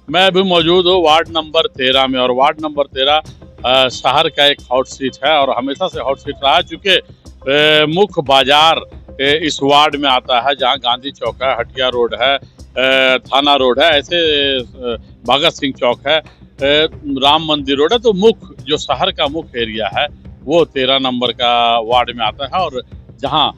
मैं अभी मौजूद हूँ वार्ड नंबर 13 में, और वार्ड नंबर 13 शहर का एक हॉट सीट है और हमेशा से हॉट सीट रहा है, चूँकि मुख्य बाजार इस वार्ड में आता है, जहाँ गांधी चौक है, हटिया रोड है, थाना रोड है, ऐसे भगत सिंह चौक है, राम मंदिर रोड है। तो मुख्य जो शहर का मुख्य एरिया है वो 13 नंबर का वार्ड में आता है, और जहाँ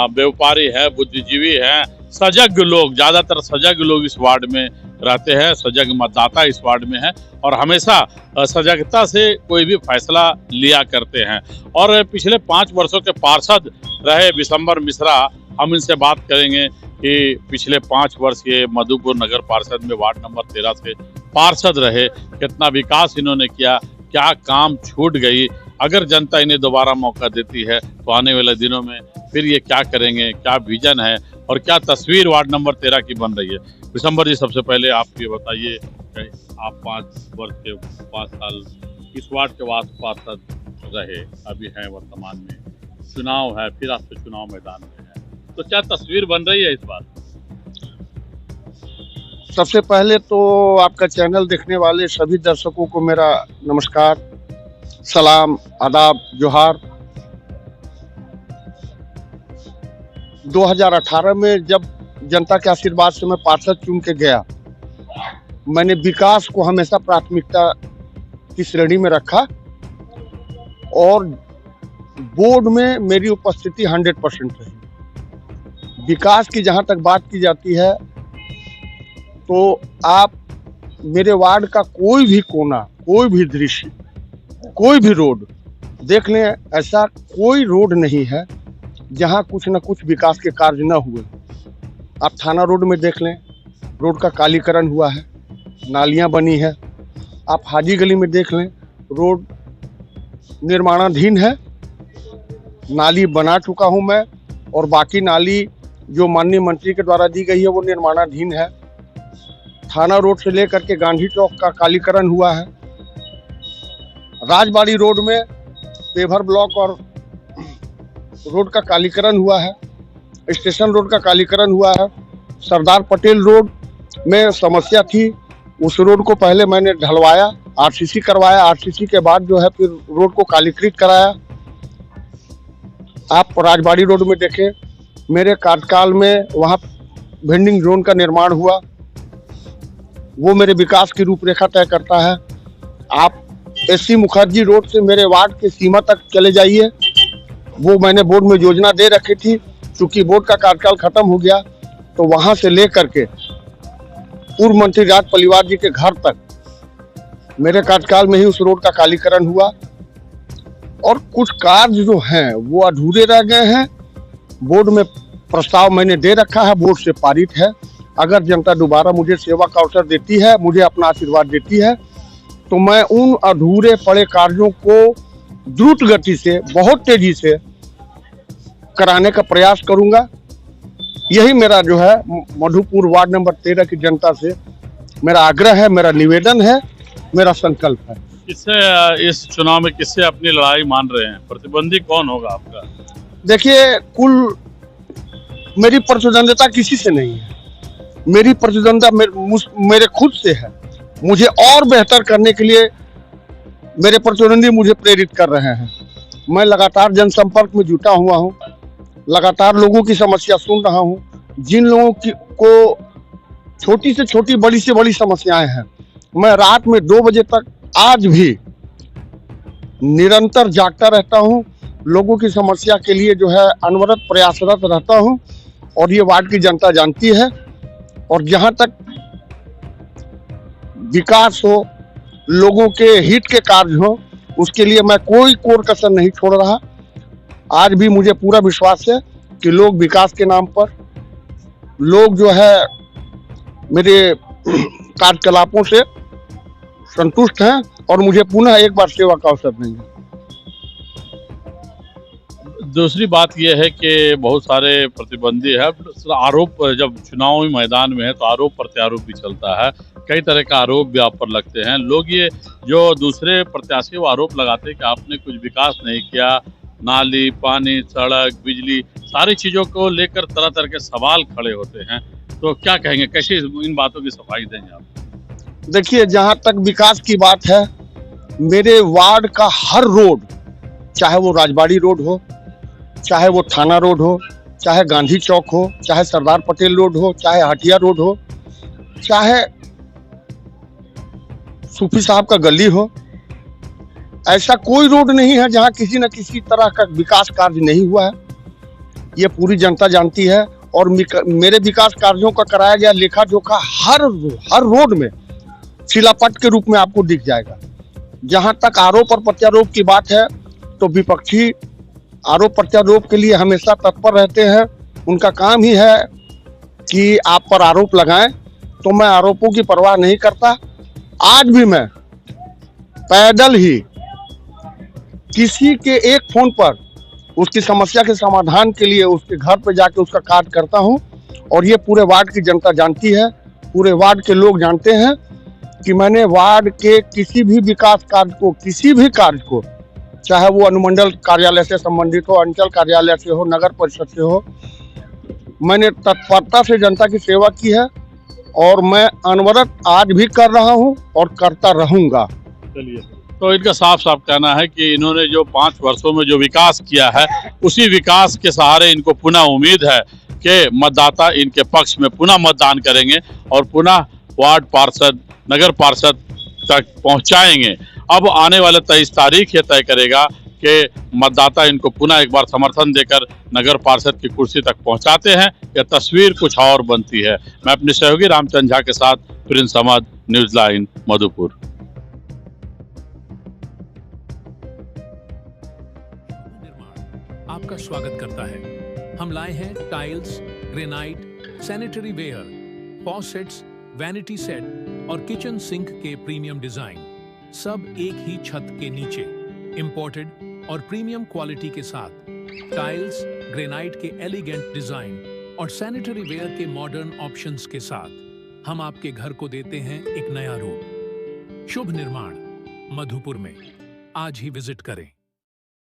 व्यापारी है, बुद्धिजीवी हैं, सजग लोग, ज़्यादातर सजग लोग इस वार्ड में रहते हैं, सजग मतदाता इस वार्ड में है और हमेशा सजगता से कोई भी फैसला लिया करते हैं। और पिछले 5 वर्षों के पार्षद रहे विशंबर मिश्रा, हम इनसे बात करेंगे कि पिछले 5 वर्ष ये मधुपुर नगर पार्षद में वार्ड नंबर 13 से पार्षद रहे, कितना विकास इन्होंने किया, क्या काम छूट गई, अगर जनता इन्हें दोबारा मौका देती है तो आने वाले दिनों में फिर ये क्या करेंगे, क्या विजन है और क्या तस्वीर वार्ड नंबर 13 की बन रही है। विशंबर जी, सबसे पहले आप ये बताइए, आप 5 वर्ष के 5 साल इस वार्ड के वार्ड पार्षद रहे, अभी हैं वर्तमान में, चुनाव है, फिर आपसे चुनाव मैदान में है, तो क्या तस्वीर बन रही है इस बार? सबसे पहले तो आपका चैनल देखने वाले सभी दर्शकों को मेरा नमस्कार, सलाम, आदाब, जोहार। 2018 में जब जनता के आशीर्वाद से मैं पार्षद चुन के गया, मैंने विकास को हमेशा प्राथमिकता की श्रेणी में रखा और बोर्ड में मेरी उपस्थिति 100% रही। विकास की जहां तक बात की जाती है तो आप मेरे वार्ड का कोई भी कोना, कोई भी दृश्य, कोई भी रोड देख लें, ऐसा कोई रोड नहीं है जहां कुछ न कुछ विकास के कार्य न हुए। आप थाना रोड में देख लें, रोड का कालीकरण हुआ है, नालियां बनी है। आप हाजी गली में देख लें, रोड निर्माणाधीन है, नाली बना चुका हूं मैं, और बाकी नाली जो माननीय मंत्री के द्वारा दी गई है वो निर्माणाधीन है। थाना रोड से लेकर के गांधी चौक का कालीकरण हुआ है। राजबाड़ी रोड में पेवर ब्लॉक और रोड का कालीकरण हुआ है। स्टेशन रोड का कालीकरण हुआ है। सरदार पटेल रोड में समस्या थी, उस रोड को पहले मैंने ढलवाया, आरसीसी करवाया, आरसीसी के बाद जो है फिर रोड को कालीकृत कराया। आप राजबाड़ी रोड में देखें, मेरे कार्यकाल में वहाँ वेंडिंग जोन का निर्माण हुआ, वो मेरे विकास की रूपरेखा तय करता है। आप एससी मुखर्जी रोड से मेरे वार्ड की सीमा तक चले जाइए, वो मैंने बोर्ड में योजना दे रखी थी, चूंकि बोर्ड का कार्यकाल खत्म हो गया तो वहां से लेकर के पूर्व मंत्री राज परिवार जी के घर तक मेरे कार्यकाल में ही उस रोड का कालीकरण हुआ। और कुछ कार्य जो हैं वो अधूरे रह गए हैं। बोर्ड में प्रस्ताव मैंने दे रखा है, बोर्ड से पारित है। अगर जनता दोबारा मुझे सेवा का अवसर देती है, मुझे अपना आशीर्वाद देती है, तो मैं उन अधूरे पड़े कार्यों को द्रुत गति से, बहुत तेजी से कराने का प्रयास करूंगा। यही मेरा जो है मधुपुर वार्ड नंबर 13 की जनता से मेरा आग्रह है, मेरा निवेदन है, मेरा संकल्प है। किससे इस चुनाव में किससे अपनी लड़ाई मान रहे हैं? प्रतिद्वंदी कौन होगा आपका? देखिए, कुल मेरी प्रतिद्वंदिता किसी से नहीं है। मेरी प्रतिद्वंदिता मेरे खुद से है। मुझे और बेहतर करने के लिए मेरे प्रतिद्वंदी मुझे प्रेरित कर रहे हैं। मैं लगातार जनसंपर्क में जुटा हुआ हूँ, लगातार लोगों की समस्या सुन रहा हूँ। जिन लोगों को छोटी से छोटी, बड़ी से बड़ी समस्याएं हैं, मैं रात में 2 बजे तक आज भी निरंतर जागता रहता हूँ। लोगों की समस्या के लिए जो है अनवरत प्रयासरत रहता हूँ, और ये वार्ड की जनता जानती है। और जहाँ तक विकास हो, लोगों के हित के कार्य हो, उसके लिए मैं कोई कोर कसर नहीं छोड़ रहा। आज भी मुझे पूरा विश्वास है कि लोग विकास के नाम पर, लोग जो है मेरे कार्यकलापों से संतुष्ट हैं और मुझे पुनः एक बार सेवा का अवसर देंगे। दूसरी बात यह है कि बहुत सारे प्रतिबंधी है, आरोप जब चुनावी मैदान में है तो आरोप प्रत्यारोप भी चलता है, कई तरह का आरोप भी आप पर लगते हैं। लोग ये जो दूसरे प्रत्याशी वो आरोप लगाते हैं कि आपने कुछ विकास नहीं किया, नाली, पानी, सड़क, बिजली, सारी चीज़ों को लेकर तरह तरह के सवाल खड़े होते हैं, तो क्या कहेंगे, कैसे इन बातों की सफाई देंगे आप? देखिए, जहां तक विकास की बात है, मेरे वार्ड का हर रोड, चाहे वो राजबाड़ी रोड हो, चाहे वो थाना रोड हो, चाहे गांधी चौक हो, चाहे सरदार पटेल रोड हो, चाहे हटिया रोड हो, चाहे सूफी साहब का गली हो, ऐसा कोई रोड नहीं है जहां किसी न किसी तरह का विकास कार्य नहीं हुआ है। ये पूरी जनता जानती है और मेरे विकास कार्यों का कराया गया लेखा जोखा हर रोड में शिलापट के रूप में आपको दिख जाएगा। जहां तक आरोप और प्रत्यारोप की बात है, तो विपक्षी आरोप प्रत्यारोप के लिए हमेशा तत्पर रहते हैं। उनका काम ही है कि आप पर आरोप लगाएं, तो मैं आरोपों की परवाह नहीं करता। आज भी मैं पैदल ही किसी के एक फोन पर उसकी समस्या के समाधान के लिए उसके घर पे जाके उसका कार्य करता हूं। और ये पूरे वार्ड की जनता जानती है, पूरे वार्ड के लोग जानते हैं कि मैंने वार्ड के किसी भी विकास कार्य को, किसी भी कार्य को, चाहे वो अनुमंडल कार्यालय से संबंधित हो, अंचल कार्यालय से हो, नगर परिषद से हो, मैंने तत्परता से जनता की सेवा की है और मैं अनवरत आज भी कर रहा हूं और करता रहूंगा। चलिए, तो इनका साफ साफ कहना है कि इन्होंने जो 5 वर्षों में जो विकास किया है, उसी विकास के सहारे इनको पुनः उम्मीद है कि मतदाता इनके पक्ष में पुनः मतदान करेंगे और पुनः वार्ड पार्षद, नगर पार्षद तक पहुंचाएंगे। अब आने वाले 23 तारीख ये तय करेगा कि मतदाता इनको पुनः एक बार समर्थन देकर नगर पार्षद की कुर्सी तक पहुंचाते हैं या तस्वीर कुछ और बनती है। मैं अपने सहयोगी रामचंद्र झा के साथ Prince Ahmad, news line, Madhupur. आपका स्वागत करता है। हम लाए हैं tiles, granite, sanitary ware, faucets, vanity set और किचन सिंक के प्रीमियम डिजाइन, सब एक ही छत के नीचे, इंपोर्टेड और प्रीमियम क्वालिटी के साथ। टाइल्स, ग्रेनाइट के एलिगेंट डिजाइन और सैनिटरी वेयर के मॉडर्न ऑप्शंस के साथ हम आपके घर को देते हैं एक नया रूप। शुभ निर्माण, मधुपुर में। आज ही विजिट करें।